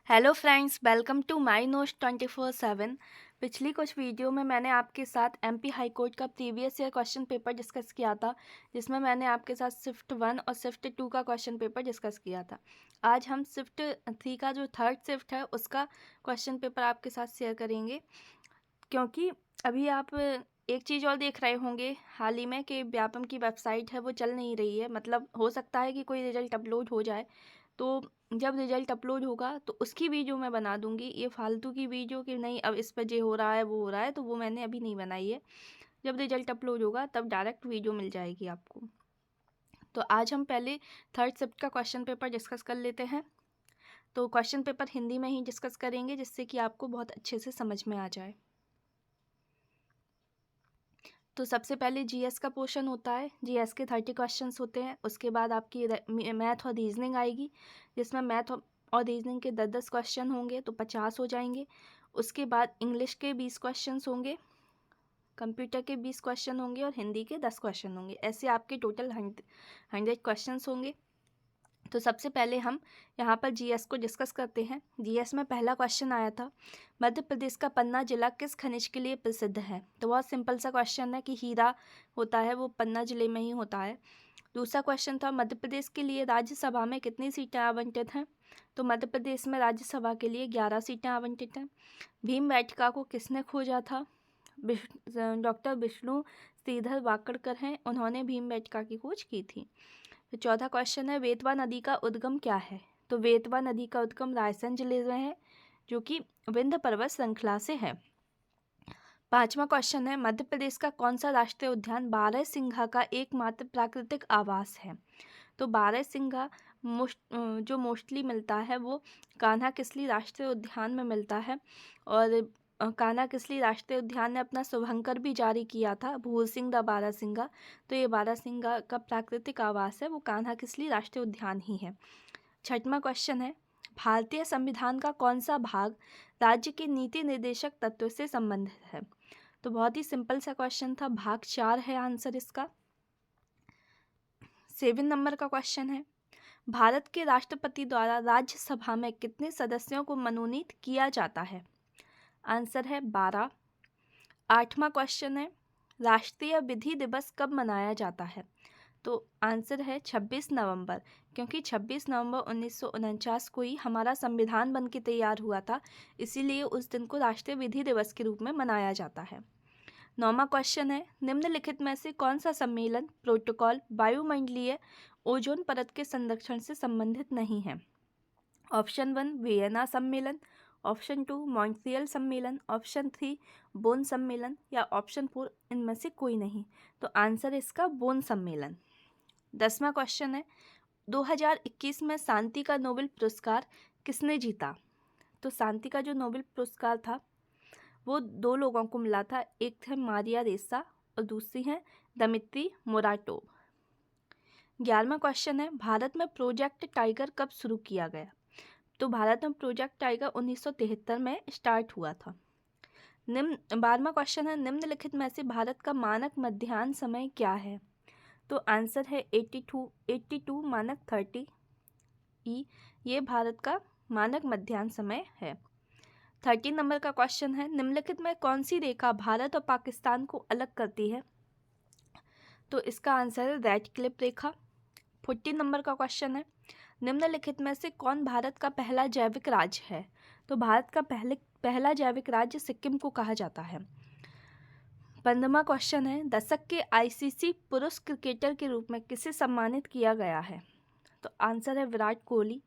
Hello friends, welcome to my notes 24/7। पिछली कुछ video में मैंने आपके साथ एमपी हाई कोर्ट का previous year question paper discuss किया था, जिसमें मैंने आपके साथ शिफ्ट 1 और शिफ्ट 2 का क्वेश्चन पेपर डिस्कस किया था। आज हम शिफ्ट 3 का जो थर्ड शिफ्ट है उसका क्वेश्चन पेपर आपके साथ शेयर करेंगे, क्योंकि अभी आप एक चीज़ और देख रहे होंगे हाल ही में कि व्यापम की वेबसाइट है वो चल नहीं रही है। मतलब हो सकता है कि कोई रिजल्ट अपलोड हो जाए, तो जब रिजल्ट अपलोड होगा तो उसकी वीडियो मैं बना दूंगी। ये फालतू की वीडियो कि नहीं अब इस पर ये हो रहा है वो हो रहा है, तो वो मैंने अभी नहीं बनाई है। जब रिजल्ट अपलोड होगा तब डायरेक्ट वीडियो मिल जाएगी आपको। तो आज हम पहले थर्ड शिफ्ट का क्वेश्चन पेपर डिस्कस कर लेते हैं। तो क्वेश्चन पेपर हिंदी में ही डिस्कस करेंगे, जिससे कि आपको बहुत अच्छे से समझ में आ जाए। तो सबसे पहले जीएस का पोर्शन होता है। जीएस के 30 क्वेश्चंस होते हैं। उसके बाद आपकी मैथ और रीजनिंग आएगी, जिसमें मैथ और रीजनिंग के 10-10 क्वेश्चन होंगे, तो 50 हो जाएंगे। उसके बाद इंग्लिश के 20 क्वेश्चंस होंगे, कंप्यूटर के 20 क्वेश्चन होंगे और हिंदी के 10 क्वेश्चन होंगे। ऐसे आपके टोटल 100 क्वेश्चंस होंगे। तो सबसे पहले हम यहाँ पर जीएस को डिस्कस करते हैं। जीएस में पहला क्वेश्चन आया था, मध्य प्रदेश का पन्ना जिला किस खनिज के लिए प्रसिद्ध है। तो बहुत सिंपल सा क्वेश्चन है कि हीरा होता है वो पन्ना जिले में ही होता है। दूसरा क्वेश्चन था, मध्य प्रदेश के लिए राज्यसभा में कितनी सीटें आवंटित हैं। तो मध्य प्रदेश में राज्यसभा के लिए 11 सीटें आवंटित हैं। भीमबेटका को किसने खोजा था। डॉक्टर विष्णु श्रीधर वाकड़कर हैं, उन्होंने भीमबेटका की खोज की थी। तो चौथा क्वेश्चन है, वेतवा नदी का उद्गम क्या है। तो वेतवा नदी का उद्गम रायसेन जिले में है, जो कि विंध्य पर्वत श्रृंखला से है। पांचवा क्वेश्चन है, मध्य प्रदेश का कौन सा राष्ट्रीय उद्यान बारहसिंघा का एकमात्र प्राकृतिक आवास है। तो बारहसिंघा जो मोस्टली मिलता है वो कान्हा किसली राष्ट्रीय उद्यान में मिलता है। और कान्हा किसली राष्ट्रीय उद्यान ने अपना शुभंकर भी जारी किया था, भूल सिंह द बारहसिंघा। तो ये बारहसिंघा का प्राकृतिक आवास है वो कान्हा किसली राष्ट्रीय उद्यान ही है। छठवां क्वेश्चन है, भारतीय संविधान का कौन सा भाग राज्य के नीति निर्देशक तत्व से संबंधित है। तो बहुत ही सिंपल सा क्वेश्चन था, भाग 4 है आंसर इसका। 7 नंबर का क्वेश्चन है, भारत के राष्ट्रपति द्वारा राज्यसभा में कितने सदस्यों को मनोनीत किया जाता है। आंसर है 12। 8वां क्वेश्चन है, राष्ट्रीय विधि दिवस कब मनाया जाता है। तो आंसर है 26 नवंबर, क्योंकि 26 नवंबर 1949 को ही हमारा संविधान बन के तैयार हुआ था, इसीलिए उस दिन को राष्ट्रीय विधि दिवस के रूप में मनाया जाता है। 9वां क्वेश्चन है, निम्नलिखित में से कौन सा सम्मेलन प्रोटोकॉल वायुमंडलीय ओजोन परत के संरक्षण से संबंधित नहीं है। ऑप्शन 1 वियना सम्मेलन, ऑप्शन 2 मॉन्ट्रियल सम्मेलन, ऑप्शन 3 बोन सम्मेलन या ऑप्शन 4 इनमें से कोई नहीं। तो आंसर इसका बोन सम्मेलन। 10वां क्वेश्चन है, 2021 में शांति का नोबेल पुरस्कार किसने जीता। तो शांति का जो नोबेल पुरस्कार था वो 2 लोगों को मिला था, एक थे मारिया रेसा और दूसरी हैं दमित्री मोराटोव। 11वां क्वेश्चन है, भारत में प्रोजेक्ट टाइगर कब शुरू किया गया। तो भारत में प्रोजेक्ट टाइगर 1973 में स्टार्ट हुआ था। 12वां क्वेश्चन है, निम्नलिखित में से भारत का मानक मध्याह्न समय क्या है। तो आंसर है 82 मानक 30 ई, ये भारत का मानक मध्याह्न समय है। 13 नंबर का क्वेश्चन है, निम्नलिखित में कौन सी रेखा भारत और पाकिस्तान को अलग करती है। तो इसका आंसर है रेड क्लिफ रेखा। 14 नंबर का क्वेश्चन है, निम्नलिखित में से कौन भारत का पहला जैविक राज्य है। तो भारत का पहला जैविक राज्य सिक्किम को कहा जाता है। 15वां क्वेश्चन है, दशक के आईसीसी पुरुष क्रिकेटर के रूप में किसे सम्मानित किया गया है। तो आंसर है विराट कोहली।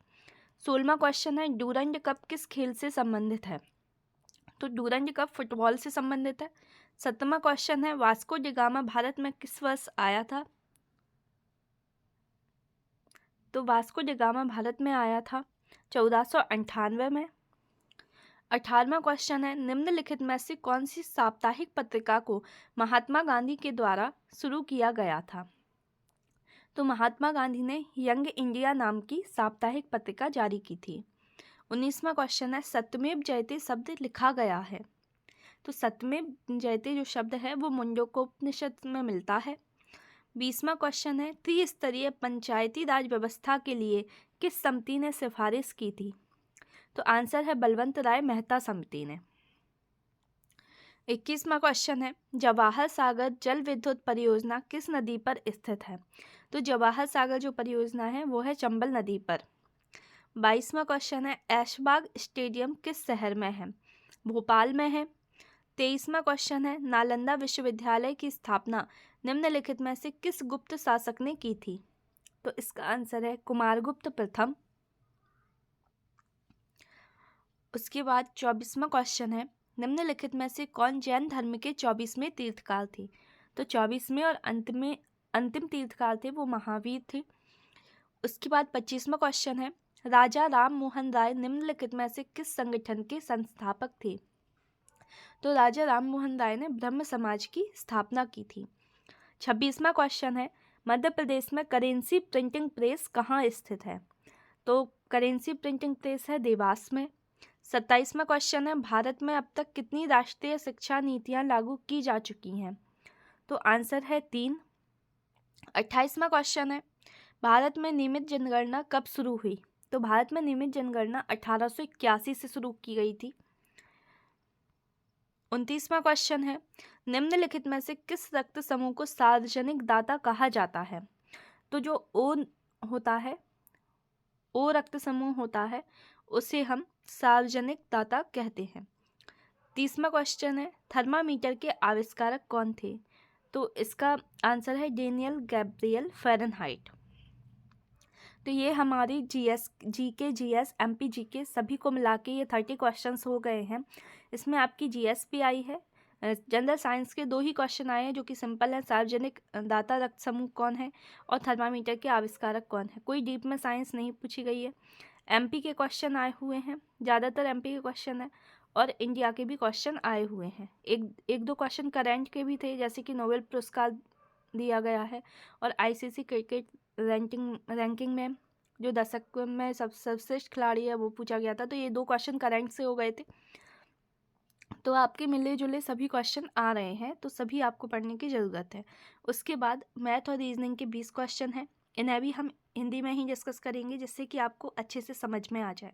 16वां क्वेश्चन है, डूरंड कप किस खेल से संबंधित है। तो डूरंड कप फुटबॉल से संबंधित है। 17वां क्वेश्चन है, वास्को डी गामा भारत में किस वर्ष आया था। तो वास्को डी गामा भारत में आया था 1498 में। 18वां क्वेश्चन है, निम्नलिखित में से कौन सी साप्ताहिक पत्रिका को महात्मा गांधी के द्वारा शुरू किया गया था। तो महात्मा गांधी ने यंग इंडिया नाम की साप्ताहिक पत्रिका जारी की थी। 19वां क्वेश्चन है, सत्यमेव जयते शब्द लिखा गया है। तो सत्यमेव जयते जो शब्द है वो मुंडकोपनिषद में मिलता है। 20वां क्वेश्चन है, त्रिस्तरीय पंचायती राज व्यवस्था के लिए किस समिति ने सिफारिश की थी। तो आंसर है बलवंत राय मेहता समिति ने। 21वां क्वेश्चन है, जवाहर सागर जल विद्युत परियोजना किस नदी पर स्थित है? तो जवाहर सागर जो परियोजना है वो है चंबल नदी पर। 22वां क्वेश्चन है, ऐशबाग स्टेडियम किस शहर में है? भोपाल में है। 23वां क्वेश्चन है, नालंदा विश्वविद्यालय की स्थापना निम्नलिखित में से किस गुप्त शासक ने की थी? तो इसका आंसर है कुमारगुप्त प्रथम। उसके बाद 24वां क्वेश्चन है, निम्नलिखित में से कौन जैन धर्म के 24वें तीर्थकार थे? तो 24वें और अंतिम तीर्थकार थे वो महावीर थे। उसके बाद 25वां क्वेश्चन है, राजा राम मोहन राय निम्नलिखित में से किस संगठन के संस्थापक थे? तो राजा राम मोहन राय ने ब्रह्म समाज की स्थापना की थी। 26वां क्वेश्चन है, मध्य प्रदेश में करेंसी प्रिंटिंग प्रेस कहाँ स्थित है? तो करेंसी प्रिंटिंग प्रेस है देवास में। 27वां क्वेश्चन है, भारत में अब तक कितनी राष्ट्रीय शिक्षा नीतियाँ लागू की जा चुकी हैं? तो आंसर है 3। 28वां क्वेश्चन है, भारत में नियमित जनगणना कब शुरू हुई? तो भारत में नियमित जनगणना 1881 से शुरू की गई थी। 29वां क्वेश्चन है, निम्नलिखित में से किस रक्त समूह को सार्वजनिक दाता कहा जाता है? तो जो ओ होता है, ओ रक्त समूह होता है, उसे हम सार्वजनिक दाता कहते हैं। 30वां क्वेश्चन है, थर्मामीटर के आविष्कारक कौन थे? तो इसका आंसर है डेनियल गैब्रियल फ़ारेनहाइट। तो ये हमारी जीके, जीएस, एमपी जीके सभी को मिला के ये 30 क्वेश्चंस हो गए हैं। इसमें आपकी जीएस भी आई है। जनरल साइंस के 2 ही क्वेश्चन आए हैं जो कि सिंपल है, सार्वजनिक दाता रक्त समूह कौन है और थर्मामीटर के आविष्कारक कौन है। कोई डीप में साइंस नहीं पूछी गई है। एमपी के क्वेश्चन आए हुए हैं, ज़्यादातर एमपी के क्वेश्चन है और इंडिया के भी क्वेश्चन आए हुए हैं। एक दो क्वेश्चन करंट के भी थे, जैसे कि नोबेल पुरस्कार दिया गया है और आईसीसी क्रिकेट रैंकिंग में जो दशक में सर्वश्रेष्ठ खिलाड़ी है वो पूछा गया था। तो ये 2 क्वेश्चन करंट से हो गए थे। तो आपके मिले जुले सभी क्वेश्चन आ रहे हैं, तो सभी आपको पढ़ने की ज़रूरत है। उसके बाद मैथ और रीजनिंग के 20 क्वेश्चन हैं, इन्हें भी हम हिंदी में ही डिस्कस करेंगे जिससे कि आपको अच्छे से समझ में आ जाए।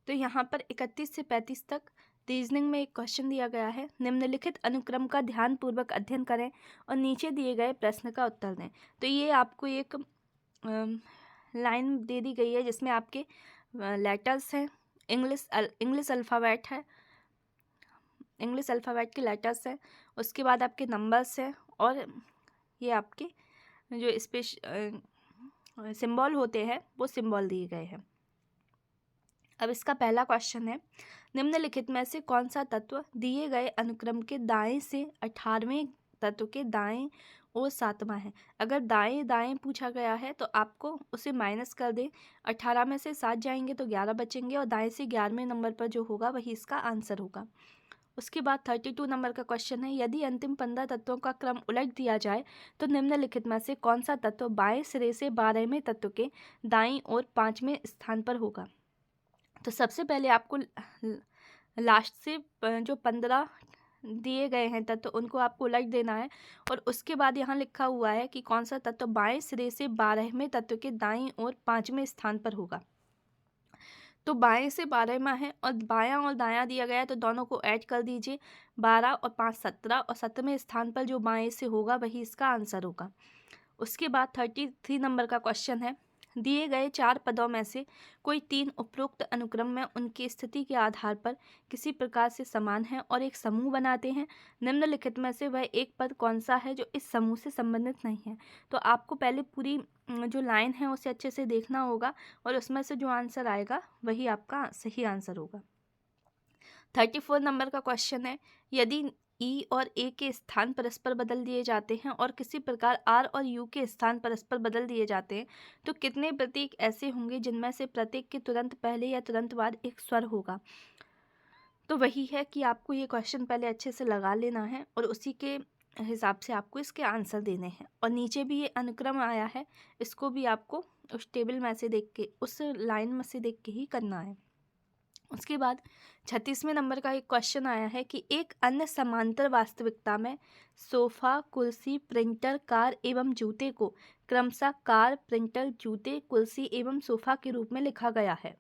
तो यहाँ पर 31 से 35 तक रीजनिंग में एक क्वेश्चन दिया गया है, निम्नलिखित अनुक्रम का ध्यानपूर्वक अध्ययन करें और नीचे दिए गए प्रश्न का उत्तर दें। तो ये आपको एक लाइन दे दी गई है जिसमें आपके लेटर्स हैं, इंग्लिश अल्फ़ाबेट है, इंग्लिश अल्फ़ाबेट के लेटर्स हैं, उसके बाद आपके नंबर्स हैं और ये आपके जो सिंबल होते हैं वो सिंबल दिए गए हैं। अब इसका पहला क्वेश्चन है, निम्नलिखित में से कौन सा तत्व दिए गए अनुक्रम के दाएं से 18वें तत्व के दाएं और 7वां है? अगर दाएं दाएं पूछा गया है तो आपको उसे माइनस कर दें, 18 में से 7 जाएंगे तो 11 बचेंगे और दाएं से 11वें नंबर पर जो होगा वही इसका आंसर होगा। उसके बाद 32 नंबर का क्वेश्चन है, यदि अंतिम 15 तत्वों का क्रम उलट दिया जाए तो निम्नलिखित में से कौन सा तत्व बाएं सिरे से 12वें तत्व के दाईं और 5वें स्थान पर होगा? तो सबसे पहले आपको लास्ट से जो 15 दिए गए हैं तत्व उनको आपको उलट देना है और उसके बाद यहाँ लिखा हुआ है कि कौन सा तत्व बाएं सिरे से 12वें तत्व के दाईं और 5वें स्थान पर होगा। तो बाएं से 12वां है और बायां और दायां दिया गया है तो दोनों को ऐड कर दीजिए, 12 और 5 17 और 7वें स्थान पर जो बाएं से होगा वही इसका आंसर होगा। उसके बाद 33 नंबर का क्वेश्चन है, दिए गए 4 पदों में से कोई 3 उपरोक्त अनुक्रम में उनकी स्थिति के आधार पर किसी प्रकार से समान है और एक समूह बनाते हैं, निम्नलिखित में से वह एक पद कौन सा है जो इस समूह से संबंधित नहीं है? तो आपको पहले पूरी जो लाइन है उसे अच्छे से देखना होगा और उसमें से जो आंसर आएगा वही आपका सही आंसर होगा। 34 नंबर का क्वेश्चन है, यदि ई और ए के स्थान परस्पर बदल दिए जाते हैं और किसी प्रकार आर और यू के स्थान परस्पर बदल दिए जाते हैं तो कितने प्रतीक ऐसे होंगे जिनमें से प्रत्येक के तुरंत पहले या तुरंत बाद एक स्वर होगा? तो वही है कि आपको ये क्वेश्चन पहले अच्छे से लगा लेना है और उसी के हिसाब से आपको इसके आंसर देने हैं। और नीचे भी ये अनुक्रम आया है, इसको भी आपको उस टेबल में से देख के, उस लाइन में से देख के ही करना है। उसके बाद 36वें नंबर का एक क्वेश्चन आया है कि एक अन्य समांतर वास्तविकता में सोफा, कुर्सी, प्रिंटर, कार एवं जूते को क्रमशः कार, प्रिंटर, जूते, कुर्सी एवं सोफा के रूप में लिखा गया है।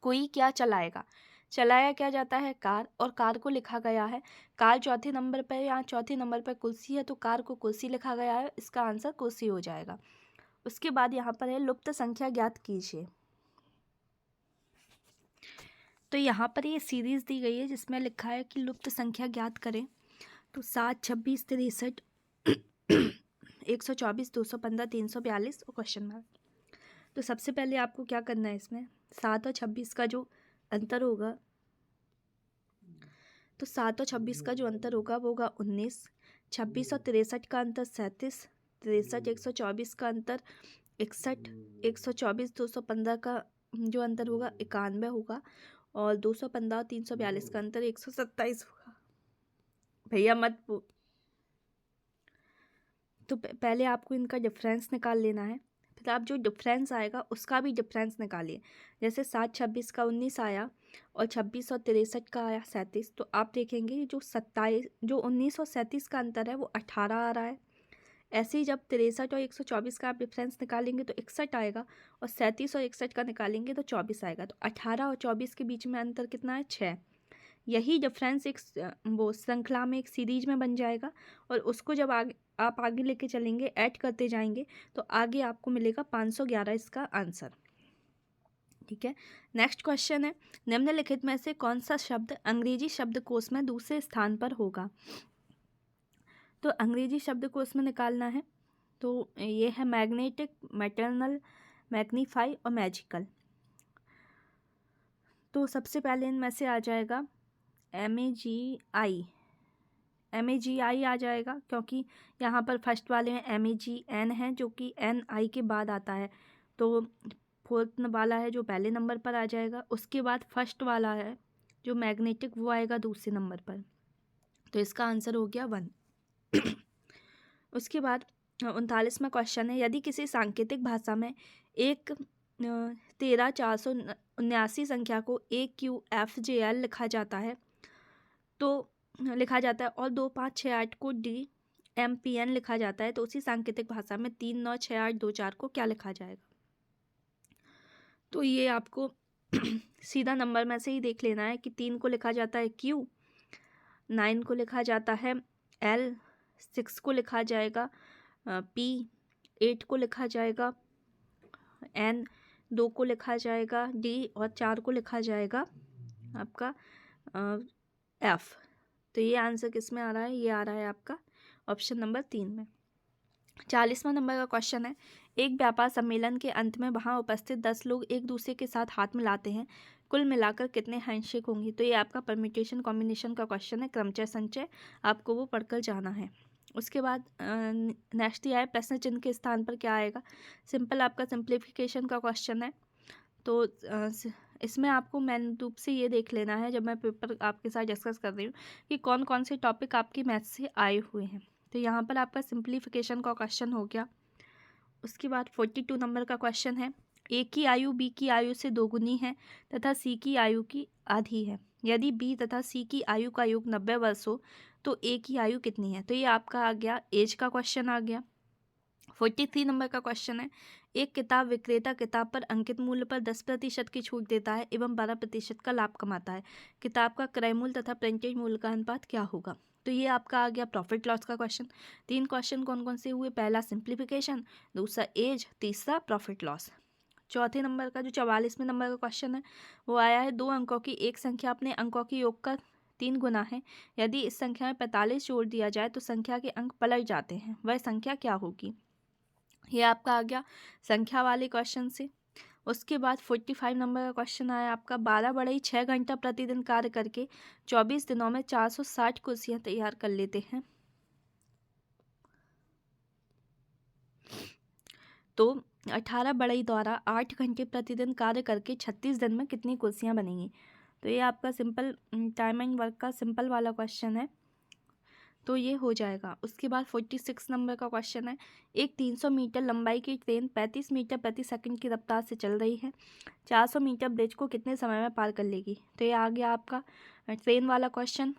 कोई क्या चलाएगा, चलाया क्या जाता है, कार, और कार को लिखा गया है, कार चौथे नंबर पर, यहाँ चौथे नंबर पर कुर्सी है तो कार को कुर्सी लिखा गया है, इसका आंसर कुर्सी हो जाएगा। उसके बाद यहाँ पर है लुप्त संख्या ज्ञात कीजिए। तो यहाँ पर ये सीरीज दी गई है जिसमें लिखा है कि लुप्त संख्या ज्ञात करें। तो 7, 26, 63, 124, 215, 342 और क्वेश्चन मार्क। तो सबसे पहले आपको क्या करना है, इसमें 7 और 26 का जो अंतर होगा, तो 7 और 26 का जो अंतर होगा वो होगा 19, 26 और 63 का अंतर 37, 63, 124 का अंतर 61, 124, 215 का जो अंतर होगा 91 होगा, और 215 और 342 का अंतर 127 होगा। भैया मत तो पहले आपको इनका डिफरेंस निकाल लेना है, फिर आप जो डिफरेंस आएगा उसका भी डिफरेंस निकालिए। जैसे 7, 26 का 19 आया और 26 और 63 का आया 37, तो आप देखेंगे जो 19 और 37 का अंतर है वो 18 आ रहा है। ऐसे ही जब 63 और 124 का आप डिफरेंस निकालेंगे तो 61 आएगा, और 37 और 61 का निकालेंगे तो 24 आएगा। तो 18 और 24 के बीच में अंतर कितना है, 6। यही डिफरेंस एक वो श्रृंखला में, एक सीरीज में बन जाएगा, और उसको जब आप आगे लेके चलेंगे, ऐड करते जाएंगे, तो आगे आपको मिलेगा 511 इसका आंसर। ठीक है, नेक्स्ट क्वेश्चन है, निम्नलिखित में से कौन सा शब्द अंग्रेजी शब्दकोश में दूसरे स्थान पर होगा। तो अंग्रेजी शब्दकोश में निकालना है, तो ये है मैग्नेटिक, मैटरनल, मैग्नीफाई और मैजिकल। तो सबसे पहले इनमें से आ जाएगा MAGI आ जाएगा, क्योंकि यहाँ पर फर्स्ट वाले में MAGN है जो कि NI के बाद आता है, तो फोर्थ वाला है जो पहले नंबर पर आ जाएगा। उसके बाद फर्स्ट वाला है जो मैग्नेटिक, वो आएगा दूसरे नंबर पर, तो इसका आंसर हो गया 1। उसके बाद 39वां क्वेश्चन है, यदि किसी सांकेतिक भाषा में एक 13,479 संख्या को AQFJL लिखा जाता है और 2568 को DMPN लिखा जाता है, तो उसी सांकेतिक भाषा में 396824 को क्या लिखा जाएगा। तो ये आपको सीधा नंबर में से ही देख लेना है कि 3 को लिखा जाता है Q, 9 को लिखा जाता है L, 6 को लिखा जाएगा P, 8 को लिखा जाएगा N, 2 को लिखा जाएगा D, और 4 को लिखा जाएगा आपका F। तो ये आंसर किस में आ रहा है, ये आ रहा है आपका ऑप्शन नंबर 3 में। 40वां नंबर का क्वेश्चन है, एक व्यापार सम्मेलन के अंत में वहां उपस्थित 10 लोग एक दूसरे के साथ हाथ मिलाते हैं, कुल मिलाकर कितने हैंडशेक होंगी। तो ये आपका परम्यूटेशन कॉम्बिनेशन का क्वेश्चन है, क्रमचय संचय, आपको वो पढ़कर जाना है। उसके बाद नेक्स्ट ये है, प्रश्न चिन्ह के स्थान पर क्या आएगा। सिंपल आपका सिंप्लीफिकेशन का क्वेश्चन है, तो इसमें आपको मेन रूप से ये देख लेना है, जब मैं पेपर आपके साथ डिस्कस कर रही हूँ, कि कौन कौन से टॉपिक आपके मैथ से आए हुए हैं। तो यहाँ पर आपका सिंप्लीफिकेशन का क्वेश्चन हो गया। उसके बाद 42 नंबर का क्वेश्चन है, ए की आयु बी की आयु से दोगुनी है तथा सी की आयु की आधी है। यदि बी तथा सी की आयु का योग 90 वर्ष हो तो ए की आयु कितनी है। तो ये आपका आ गया एज का क्वेश्चन आ गया। 43 नंबर का क्वेश्चन है, एक किताब विक्रेता किताब पर अंकित मूल्य पर 10% की छूट देता है एवं 12% का लाभ कमाता है। किताब का क्रय मूल्य तथा प्रिंटेज मूल्य का अनुपात क्या होगा। तो ये आपका आ गया प्रॉफिट लॉस का क्वेश्चन। 3 क्वेश्चन कौन कौन से हुए, पहला सिंप्लीफिकेशन, दूसरा एज, तीसरा प्रॉफिट लॉस। चौथे नंबर का जो 44वें नंबर का क्वेश्चन है वो आया है, 2 अंकों की एक संख्या अपने अंकों के योग का 3 गुना है। यदि इस संख्या में 45 जोड़ दिया जाए तो संख्या के अंक पलट जाते हैं, वह संख्या क्या होगी। ये आपका आ गया संख्या वाले क्वेश्चन से। उसके बाद 45 नंबर का क्वेश्चन आया आपका, 12 बढ़ई 6 घंटा प्रतिदिन कार्य करके 24 दिनों में 460 कुर्सियां तैयार कर लेते हैं, तो 18 बढ़ई द्वारा 8 घंटे प्रतिदिन कार्य करके 36 दिन में कितनी कुर्सियां बनेंगी। तो ये आपका सिंपल टाइम एंड वर्क का सिंपल वाला क्वेश्चन है, तो ये हो जाएगा। उसके बाद 46 नंबर का क्वेश्चन है, एक 300 मीटर लंबाई की ट्रेन 35 मीटर प्रति सेकंड की रफ्तार से चल रही है, 400 मीटर ब्रिज को कितने समय में पार कर लेगी। तो ये आ गया आपका ट्रेन वाला क्वेश्चन।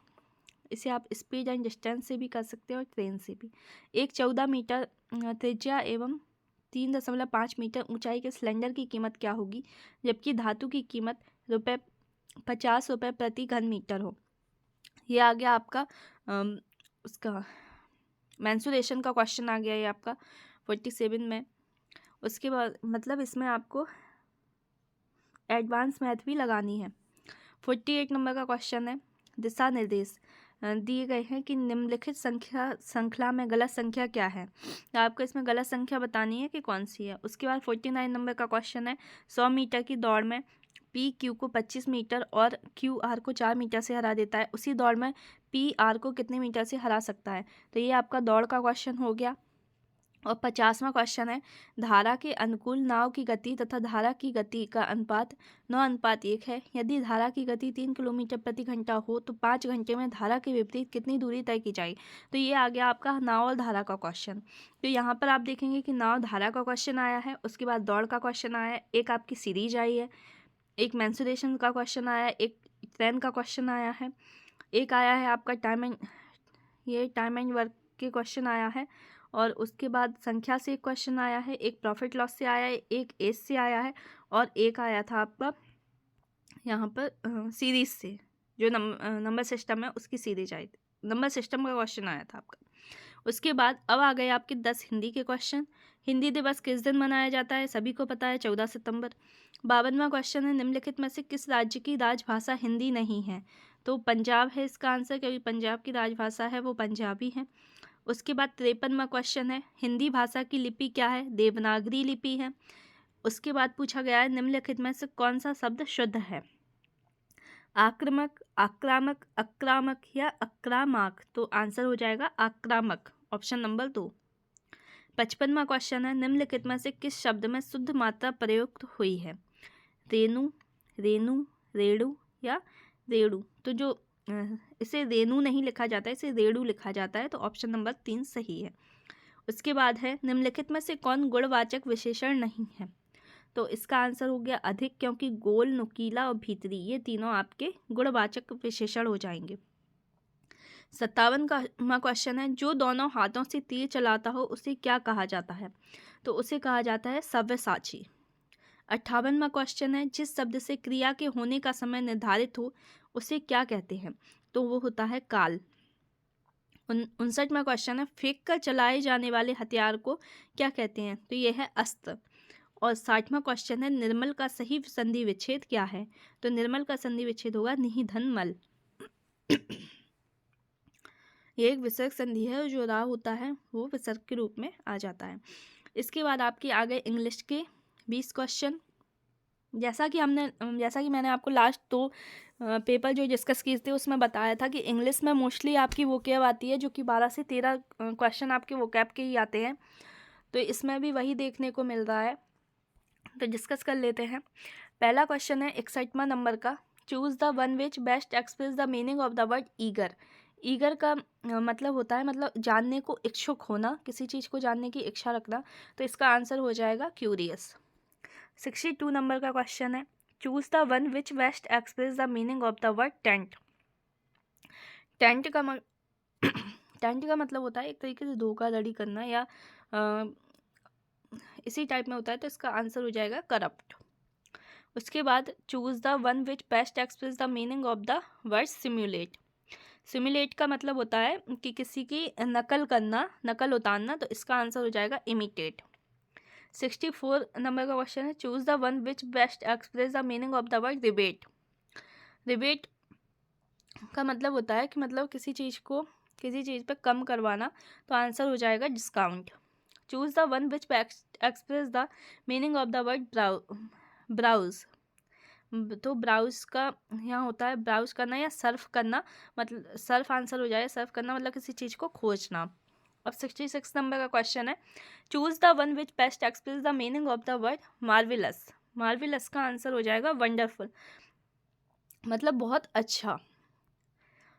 इसे आप स्पीड एंड डिस्टेंस से भी कर सकते हो और ट्रेन से भी। एक 14 मीटर त्रिज्या एवं 3.5 मीटर ऊंचाई के सिलेंडर की कीमत क्या होगी, जबकि धातु की कीमत ₹50 प्रति घन मीटर हो। ये आ गया आपका उसका मेंसुरेशन का क्वेश्चन आ गया ये आपका 47 में। उसके बाद मतलब इसमें आपको एडवांस मैथ भी लगानी है। 48 नंबर का क्वेश्चन है, दिशा निर्देश दिए गए हैं कि निम्नलिखित श्रृंखला में गलत संख्या क्या है। तो आपको इसमें गलत संख्या बतानी है कि कौन सी है। उसके बाद 49 नंबर का क्वेश्चन है, 100 मीटर की दौड़ में पी क्यू को 25 मीटर और क्यू आर को 4 मीटर से हरा देता है, उसी दौड़ में पी आर को कितने मीटर से हरा सकता है। तो ये आपका दौड़ का क्वेश्चन हो गया। और 50वां क्वेश्चन है, धारा के अनुकूल नाव की गति तथा धारा की गति का अनुपात 9:1 है। यदि धारा की गति 3 किलोमीटर प्रति घंटा हो तो 5 घंटे में धारा के विपरीत कितनी दूरी तय की जाए। तो ये आ गया आपका नाव और धारा का क्वेश्चन। तो यहाँ पर आप देखेंगे कि नाव धारा का क्वेश्चन आया है, उसके बाद दौड़ का क्वेश्चन आया है, एक आपकी सीरीज आई है, एक मेंसुरेशन का क्वेश्चन आया है, एक ट्रेन का क्वेश्चन आया है, एक आया है आपका टाइम एंड वर्क के क्वेश्चन आया है, और उसके बाद संख्या से एक क्वेश्चन आया है, एक प्रॉफिट लॉस से आया है, एक एज से आया है, और एक आया था आपका यहाँ पर सीरीज से, जो नंबर सिस्टम है उसकी सीरीज आई थी, नंबर सिस्टम का क्वेश्चन आया था आपका। उसके बाद अब आ गए आपके 10 हिंदी के क्वेश्चन। हिंदी दिवस किस दिन मनाया जाता है, सभी को पता है, 14 सितंबर। 52वां क्वेश्चन है, निम्नलिखित में से किस राज्य की राजभाषा हिंदी नहीं है। तो पंजाब है इसका आंसर, क्योंकि पंजाब की राजभाषा है वो पंजाबी है। उसके बाद 53वां क्वेश्चन है, हिंदी भाषा की लिपि क्या है, देवनागरी लिपि है। उसके बाद पूछा गया है, निम्नलिखित में से कौन सा शब्द शुद्ध है, आक्रामक, आक्रामक, आक्रामक या आक्रामक। तो आंसर हो जाएगा आक्रामक, ऑप्शन नंबर 2। 55वां क्वेश्चन है, निम्नलिखित में से किस शब्द में शुद्ध मात्रा प्रयुक्त हुई है, रेणु, रेणु, रेणु या रेणु। तो जो इसे रेणु नहीं लिखा जाता है, इसे रेणु लिखा जाता है, तो ऑप्शन नंबर 3 सही है। उसके बाद है, निम्नलिखित में से कौन गुणवाचक विशेषण नहीं है। तो इसका आंसर हो गया अधिक, क्योंकि गोल, नुकीला और भीतरी ये तीनों आपके गुणवाचक विशेषण हो जाएंगे। 57वां क्वेश्चन है, जो दोनों हाथों से तीर चलाता हो उसे क्या कहा जाता है। तो उसे कहा जाता है सव्यसाची। 58वां क्वेश्चन है, जिस शब्द से क्रिया के होने का समय निर्धारित हो उसे क्या कहते हैं। तो वो होता है काल। 59वां क्वेश्चन है, फेंक कर चलाए जाने वाले हथियार को क्या कहते हैं। तो ये है अस्त्र। और 60वां क्वेश्चन है, निर्मल का सही संधि विच्छेद क्या है। तो निर्मल का संधि विच्छेद होगा निधन मल। ये एक विसर्ग संधि है, जो रा होता है वो विसर्ग के रूप में आ जाता है। इसके बाद आपके आ गए इंग्लिश के 20 क्वेश्चन। जैसा कि मैंने आपको लास्ट 2 पेपर जो डिस्कस किए थे उसमें बताया था कि इंग्लिश में मोस्टली आपकी वोकैब आती है, जो कि 12 से 13 क्वेश्चन आपके वोकैब के ही आते हैं। तो इसमें भी वही देखने को मिल रहा है, तो डिस्कस कर लेते हैं। पहला क्वेश्चन है 61वां नंबर का, choose the one which best express the meaning of the word eager. Eager का मतलब होता है मतलब जानने को इच्छुक होना, किसी चीज़ को जानने की इच्छा रखना। तो इसका आंसर हो जाएगा क्यूरियस। 62 नंबर का क्वेश्चन है, choose the one which best express the meaning of the word tent. Tent का मतलब होता है एक तरीके से धोखाधड़ी करना या इसी टाइप में होता है, तो इसका आंसर हो जाएगा करप्ट। उसके बाद choose the one which best express the meaning of the word simulate. Simulate का मतलब होता है कि किसी की नकल करना, नकल उतारना, तो इसका आंसर हो जाएगा इमिटेट। 64 नंबर का क्वेश्चन है, choose the one which best express the meaning of the word rebate. Rebate का मतलब होता है कि मतलब किसी चीज़ पे कम करवाना, तो आंसर हो जाएगा discount. Choose the one which express the meaning of the word browse. तो ब्राउज का यहाँ होता है ब्राउज करना या सर्फ करना, मतलब सर्फ आंसर हो जाएगा। सर्फ करना मतलब किसी चीज़ को खोजना। अब 66 नंबर का क्वेश्चन है, choose the one which best express the meaning of the word marvellous. Marvellous का आंसर हो जाएगा वंडरफुल, मतलब बहुत अच्छा।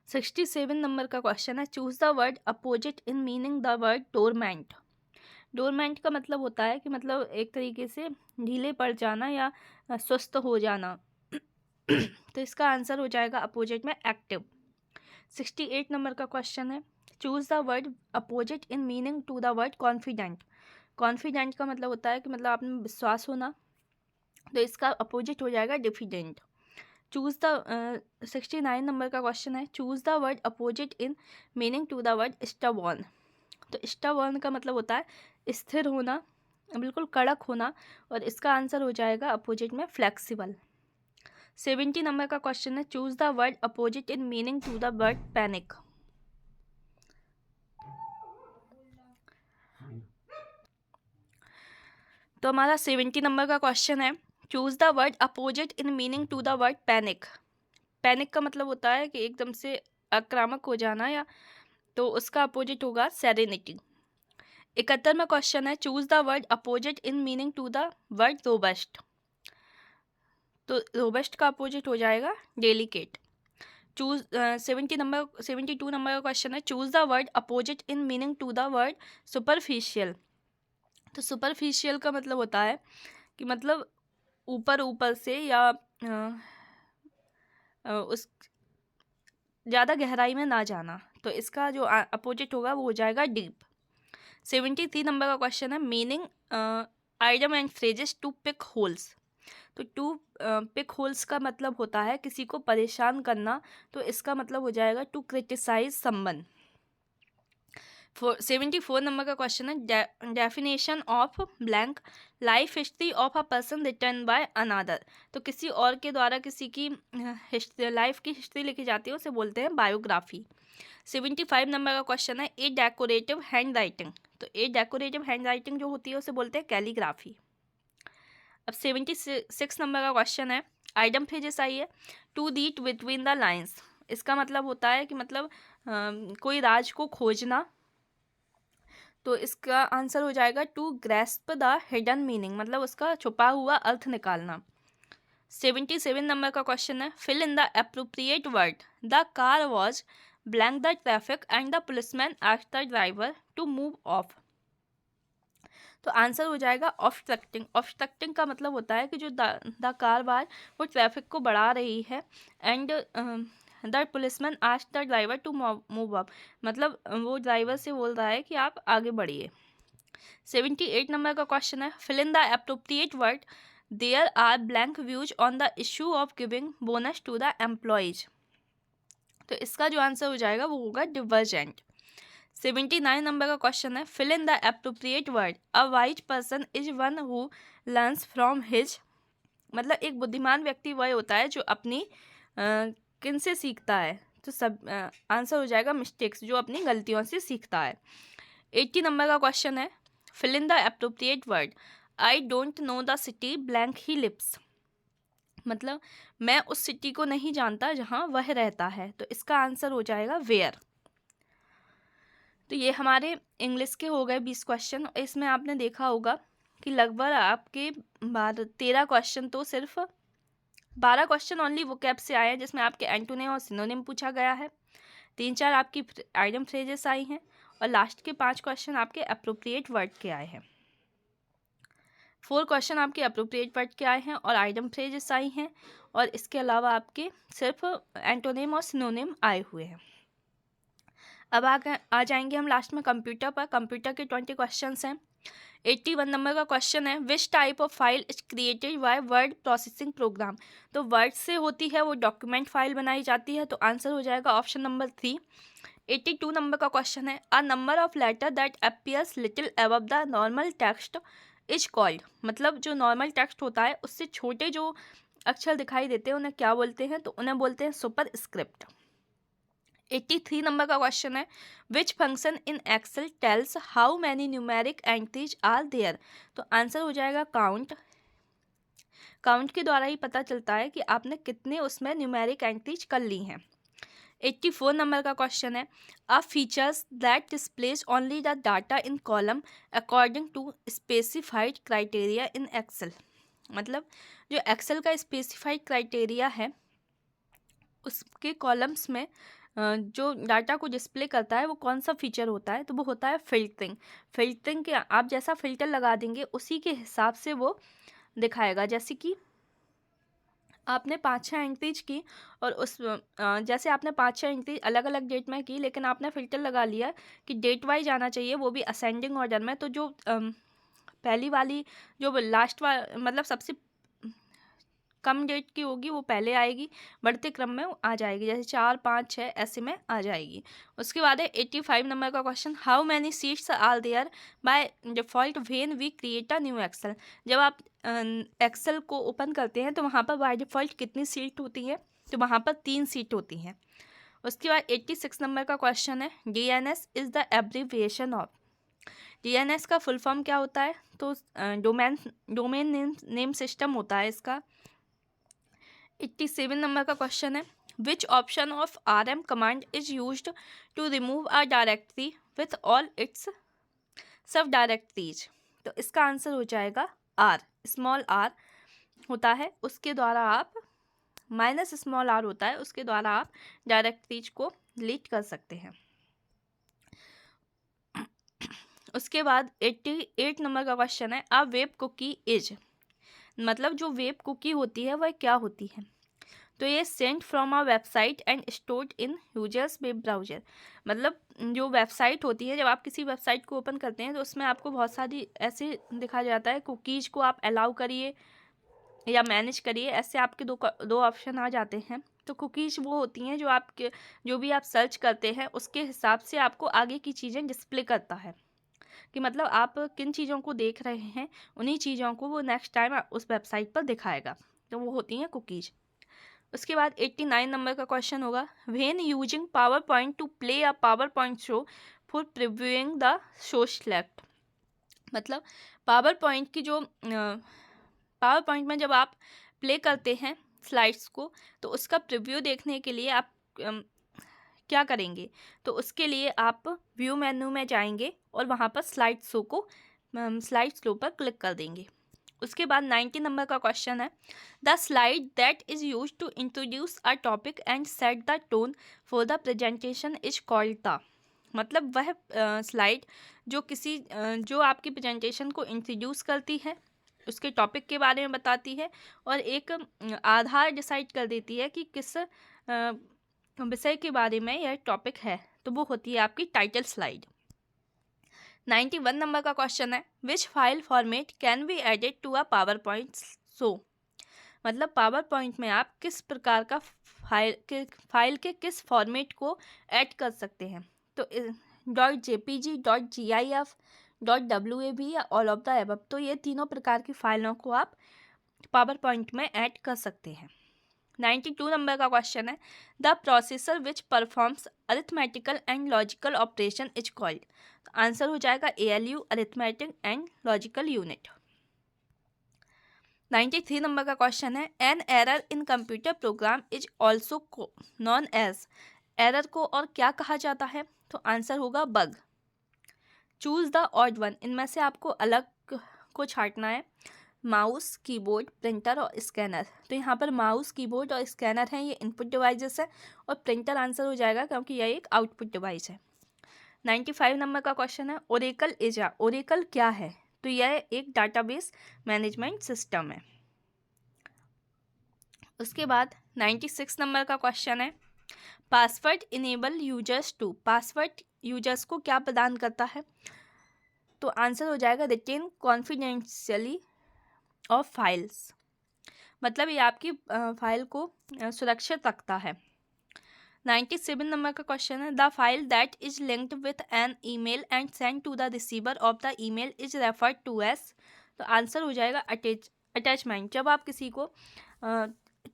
67 नंबर का क्वेश्चन है, choose the word opposite in meaning the word dormant. Dormant का मतलब होता है कि मतलब एक तरीके से ढीले पड़ जाना या सुस्त हो जाना। तो इसका आंसर हो जाएगा अपोजिट में एक्टिव। 68 नंबर का क्वेश्चन है, choose the word opposite in meaning to the word confident. Confident का मतलब होता है कि मतलब आप में विश्वास होना, तो इसका अपोजिट हो जाएगा डिफिडेंट। चूज द 69 नंबर का क्वेश्चन है, choose the word opposite in meaning to the word stubborn. तो स्टबॉर्न का मतलब होता है स्थिर होना, बिल्कुल कड़क होना, और इसका आंसर हो जाएगा अपोजिट में फ्लेक्सिबल। 70 नंबर का क्वेश्चन है, choose the word opposite in meaning to the word panic. तो हमारा 70 नंबर का क्वेश्चन है, choose the word opposite in meaning to the word panic. Panic का मतलब होता है कि एकदम से आक्रामक हो जाना, या तो उसका अपोजिट होगा सेरेनिटी। 71वां क्वेश्चन है, choose the word opposite in meaning to the word robust. तो रोबस्ट का अपोजिट हो जाएगा डेलिकेट। चूज 72 नंबर का क्वेश्चन है, choose the word opposite in meaning to the word superficial. तो सुपरफिशियल का मतलब होता है कि मतलब ऊपर ऊपर से, या उस ज़्यादा गहराई में ना जाना, तो इसका जो अपोजिट होगा वो हो जाएगा डीप। 73 नंबर का क्वेश्चन है, meaning idiom and phrases to pick holes. तो टू पिक होल्स का मतलब होता है किसी को परेशान करना, तो इसका मतलब हो जाएगा टू क्रिटिसाइज समवन। 74 नंबर का क्वेश्चन है, definition of blank life history of a person return by another. तो किसी और के द्वारा किसी की लाइफ की हिस्ट्री लिखी जाती है, उसे बोलते हैं बायोग्राफी। 75 नंबर का क्वेश्चन है, ए डेकोरेटिव हैंड राइटिंग। तो ए डेकोरेटिव हैंड राइटिंग जो होती है उसे बोलते हैं कैलीग्राफी। अब 76 नंबर का क्वेश्चन है, आइडम फ्रेजेस आई है, to read between the lines. इसका मतलब होता है कि मतलब कोई राज को खोजना, तो इसका आंसर हो जाएगा to grasp the hidden meaning, मतलब उसका छुपा हुआ अर्थ निकालना। 77 नंबर का क्वेश्चन है, fill in the appropriate word, the car was blank the traffic and the policeman asked the driver to move off. तो आंसर हो जाएगा ऑब्स्ट्रक्टिंग। ऑब्स्ट्रक्टिंग का मतलब होता है कि जो द कार वार वो ट्रैफिक को बढ़ा रही है, and the policeman asked the driver to move up, मतलब वो ड्राइवर से बोल रहा है कि आप आगे बढ़िए। 78 नंबर का क्वेश्चन है, fill in the appropriate word, there are blank views on the issue of giving bonus to the employees. तो इसका जो आंसर हो जाएगा वो होगा डिवर्जेंट। 79 नंबर का क्वेश्चन है, fill in the appropriate word, a wise person is one who learns from his. मतलब एक बुद्धिमान व्यक्ति वह होता है जो अपनी किन से सीखता है, तो सब आंसर हो जाएगा मिस्टेक्स, जो अपनी गलतियों से सीखता है। 80 नंबर का क्वेश्चन है, fill in the appropriate word, I don't know the city blank he lives. मतलब मैं उस सिटी को नहीं जानता जहाँ वह रहता है, तो इसका आंसर हो जाएगा वेयर। तो ये हमारे इंग्लिश के हो गए 20 क्वेश्चन। इसमें आपने देखा होगा कि लगभग आपके 13 क्वेश्चन, तो सिर्फ 12 क्वेश्चन ओनली वोकैब से आए हैं, जिसमें आपके एंटोनिम और सिनोनिम पूछा गया है, 3-4 आपकी आइडम फ्रेजेस आई हैं, और लास्ट के 5 क्वेश्चन आपके अप्रोप्रिएट वर्ड के आए हैं। 4 क्वेश्चन आपके अप्रोप्रिएट वर्ड के आए हैं और आइडम फ्रेजेस आई हैं, और इसके अलावा आपके सिर्फ एंटोनिम और सिनोनिम आए हुए हैं। अब आ जाएंगे हम लास्ट में कंप्यूटर पर। कंप्यूटर के 20 क्वेश्चंस हैं। 81 नंबर का क्वेश्चन है, which type of file is created by word processing program. तो वर्ड से होती है वो डॉक्यूमेंट फाइल बनाई जाती है, तो आंसर हो जाएगा ऑप्शन नंबर 3। 82 नंबर का क्वेश्चन है, a number of letter that appears little above the normal text is called. मतलब जो नॉर्मल टेक्स्ट होता है उससे छोटे जो अक्षर दिखाई देते हैं उन्हें क्या बोलते हैं, तो उन्हें बोलते हैं सुपर स्क्रिप्ट। 83 नंबर का क्वेश्चन है, which function in excel tells how many numeric entries are there. तो आंसर हो जाएगा काउंट। काउंट के द्वारा ही पता चलता है कि आपने कितने उसमें न्यूमेरिक एंट्रीज कर ली हैं। 84 नंबर का क्वेश्चन है, a features that displays only the data in column according to specified criteria in Excel. मतलब जो एक्सेल का स्पेसिफाइड क्राइटेरिया है उसके कॉलम्स में जो डाटा को डिस्प्ले करता है वो कौन सा फीचर होता है, तो वो होता है फिल्टरिंग। फिल्टरिंग के आप जैसा फिल्टर लगा देंगे उसी के हिसाब से वो दिखाएगा। जैसे कि आपने 5-6 एंट्रीज की, और उस जैसे आपने 5-6 एंट्री अलग अलग डेट में की, लेकिन आपने फिल्टर लगा लिया कि डेट वाइज आना चाहिए, वो भी असेंडिंग ऑर्डर में, तो जो पहली वाली जो लास्ट मतलब सबसे कम डेट की होगी वो पहले आएगी, बढ़ते क्रम में वो आ जाएगी, जैसे 4, 5, 6 ऐसे में आ जाएगी। उसके बाद है 85 नंबर का question, how many sheets are there by default when we create a new excel. जब आप एक्सेल को ओपन करते हैं तो वहाँ पर बाय डिफ़ॉल्ट कितनी सीट होती है, तो वहाँ पर 3 सीट होती हैं। उसके बाद 86 नंबर का क्वेश्चन है, DNS is the abbreviation of. DNS का फुल फॉर्म क्या होता है, तो डोमेन नेम सिस्टम होता है इसका। 87 नंबर का क्वेश्चन है, which option of RM command is used to remove a directory with all its subdirectories. तो इसका आंसर हो जाएगा R, स्मॉल r होता है उसके द्वारा आप, माइनस स्मॉल r होता है उसके द्वारा आप डायरेक्टरीज को डिलीट कर सकते हैं। उसके बाद 88 नंबर का क्वेश्चन है, अ वेब कुकी इज, मतलब जो वेब कुकी होती है वह क्या होती है, तो ये Saint from a website and stored in users web browser. मतलब जो वेबसाइट होती है, जब आप किसी वेबसाइट को ओपन करते हैं तो उसमें आपको बहुत सारी ऐसे दिखा जाता है, कुकीज़ को आप अलाउ करिए या मैनेज करिए, ऐसे आपके दो ऑप्शन आ जाते हैं। तो कुकीज़ वो होती हैं जो भी आप सर्च करते हैं उसके हिसाब से आपको आगे की चीज़ें डिस्प्ले करता है, कि मतलब आप किन चीज़ों को देख रहे हैं उन्हीं चीज़ों को वो नेक्स्ट टाइम उस वेबसाइट पर दिखाएगा, तो वो होती हैं कुकीज़। उसके बाद 89 नंबर का क्वेश्चन होगा, when using power point two play a PowerPoint show for previewing the show select. मतलब पावर पॉइंट की जो पावर पॉइंट में जब आप प्ले करते हैं स्लाइड्स को, तो उसका प्रिव्यू देखने के लिए आप क्या करेंगे, तो उसके लिए आप व्यू मेन्यू में जाएंगे और वहाँ पर स्लाइड शो पर क्लिक कर देंगे। उसके बाद 90 नंबर का क्वेश्चन है, the slide that is use to introduce a topic and set the tone for the presentation is called the. मतलब वह स्लाइड जो आपकी प्रेजेंटेशन को इंट्रोड्यूस करती है, उसके टॉपिक के बारे में बताती है और एक आधार डिसाइड कर देती है कि किस विषय के बारे में यह टॉपिक है, तो वो होती है आपकी टाइटल स्लाइड। 91 नंबर का क्वेश्चन है, which file format can be added to a PowerPoint show. मतलब पावर पॉइंट में आप किस प्रकार का फाइल के किस फॉर्मेट को ऐड कर सकते हैं, तो .jpg, .gif, .wav या ऑल ऑफ द एबव। तो ये तीनों प्रकार की फाइलों को आप पावर पॉइंट में ऐड कर सकते हैं। 92 नंबर का क्वेश्चन है, the processor which performs arithmetical and logical operation is called. Answer हो जाएगा ALU, arithmetic and logical unit. 93 number का क्वेश्चन है, an error in computer program is also known as. Error को और क्या कहा जाता है, तो आंसर होगा bug. Choose the odd one, इनमें से आपको अलग को छांटना है, माउस, कीबोर्ड, प्रिंटर और स्कैनर। तो यहाँ पर माउस, कीबोर्ड और स्कैनर हैं, ये इनपुट डिवाइसेस है, और प्रिंटर आंसर हो जाएगा क्योंकि यह एक आउटपुट डिवाइस है। 95 नंबर का क्वेश्चन है, ओरेकल इजा। ओरेकल क्या है, तो यह एक डाटाबेस मैनेजमेंट सिस्टम है। उसके बाद 96 नंबर का क्वेश्चन है, password enable users to. Password users को क्या प्रदान करता है, तो आंसर हो जाएगा रिटेन कॉन्फिडेंशियली ऑफ फाइल्स। मतलब ये आपकी फाइल को सुरक्षित रखता है। 97 नंबर का क्वेश्चन है, the file that is linked with an email and send to the receiver of the email is referred to as. तो आंसर हो जाएगा अटैचमेंट। जब आप किसी को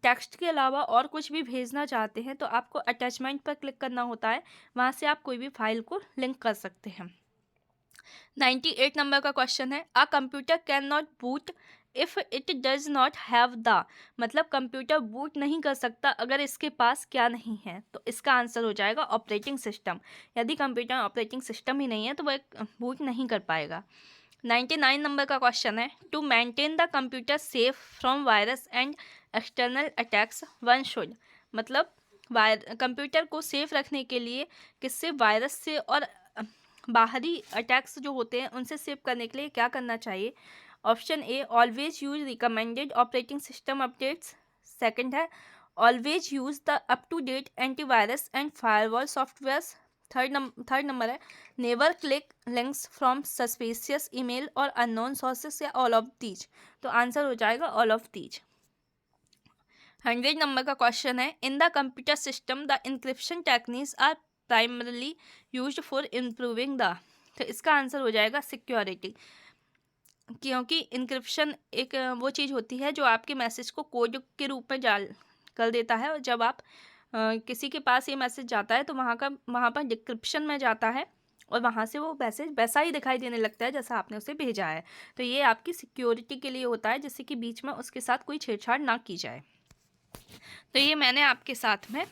टेक्स्ट के अलावा और कुछ भी भेजना चाहते हैं तो आपको अटैचमेंट पर क्लिक करना होता है, वहाँ से आप कोई भी फाइल को लिंक कर सकते हैं। 98 नंबर का क्वेश्चन है, a computer can not boot if it does not have the. मतलब कंप्यूटर बूट नहीं कर सकता अगर इसके पास क्या नहीं है, तो इसका आंसर हो जाएगा ऑपरेटिंग सिस्टम। यदि कंप्यूटर ऑपरेटिंग सिस्टम ही नहीं है तो वह बूट नहीं कर पाएगा। 99 नंबर का क्वेश्चन है, to maintain the computer safe from virus and external attacks one should. मतलब कंप्यूटर को सेफ रखने के लिए किससे, वायरस से और बाहरी अटैक्स जो होते हैं उनसे सेव करने के लिए क्या करना चाहिए। Option A, always use recommended operating system updates. Second है, always use the up to date antivirus and firewall softwares. Third number है never click links from suspicious email और अननोन सोर्सेस या ऑल ऑफ दीज। तो answer हो जाएगा all of these. 100 number का question है in the computer system the encryption techniques are primarily used for improving the. तो इसका आंसर हो जाएगा सिक्योरिटी, क्योंकि इंक्रिप्शन एक वो चीज़ होती है जो आपके मैसेज को कोड के रूप में जाल कर देता है, और जब आप किसी के पास ये मैसेज जाता है तो वहाँ पर डिक्रिप्शन में जाता है और वहाँ से वो मैसेज वैसा ही दिखाई देने लगता है जैसा आपने उसे भेजा है। तो ये आपकी सिक्योरिटी के लिए होता है, जिससे कि बीच में उसके साथ कोई छेड़छाड़ ना की जाए। तो ये मैंने आपके साथ में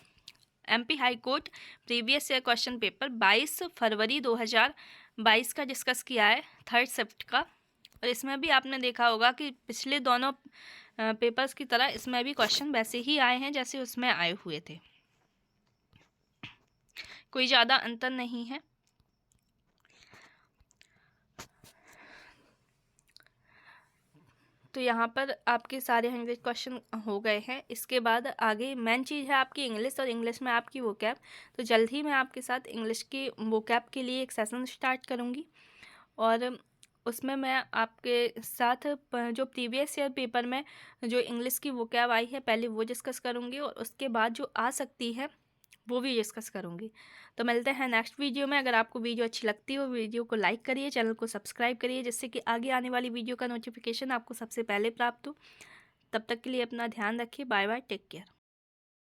MP high court previous year question paper 22 फरवरी 2022 का डिस्कस किया है, थर्ड शिफ्ट का। और इसमें भी आपने देखा होगा कि पिछले दोनों पेपर्स की तरह इसमें भी क्वेश्चन वैसे ही आए हैं जैसे उसमें आए हुए थे, कोई ज़्यादा अंतर नहीं है। तो यहाँ पर आपके सारे 100 क्वेश्चन हो गए हैं। इसके बाद आगे मेन चीज़ है आपकी इंग्लिश, और इंग्लिश में आपकी वोकैब। तो जल्द ही मैं आपके साथ इंग्लिश की वोकैब के लिए एक सेशन स्टार्ट करूँगी, और उसमें मैं आपके साथ जो प्रीवियस ईयर पेपर में जो इंग्लिश की वोकैब आई है पहले वो डिस्कस करूँगी, और उसके बाद जो आ सकती है वो भी डिस्कस करूँगी। तो मिलते हैं नेक्स्ट वीडियो में। अगर आपको वीडियो अच्छी लगती हो वीडियो को लाइक करिए, चैनल को सब्सक्राइब करिए, जिससे कि आगे आने वाली वीडियो का नोटिफिकेशन आपको सबसे पहले प्राप्त हो। तब तक के लिए अपना ध्यान रखिए। Bye bye, take care.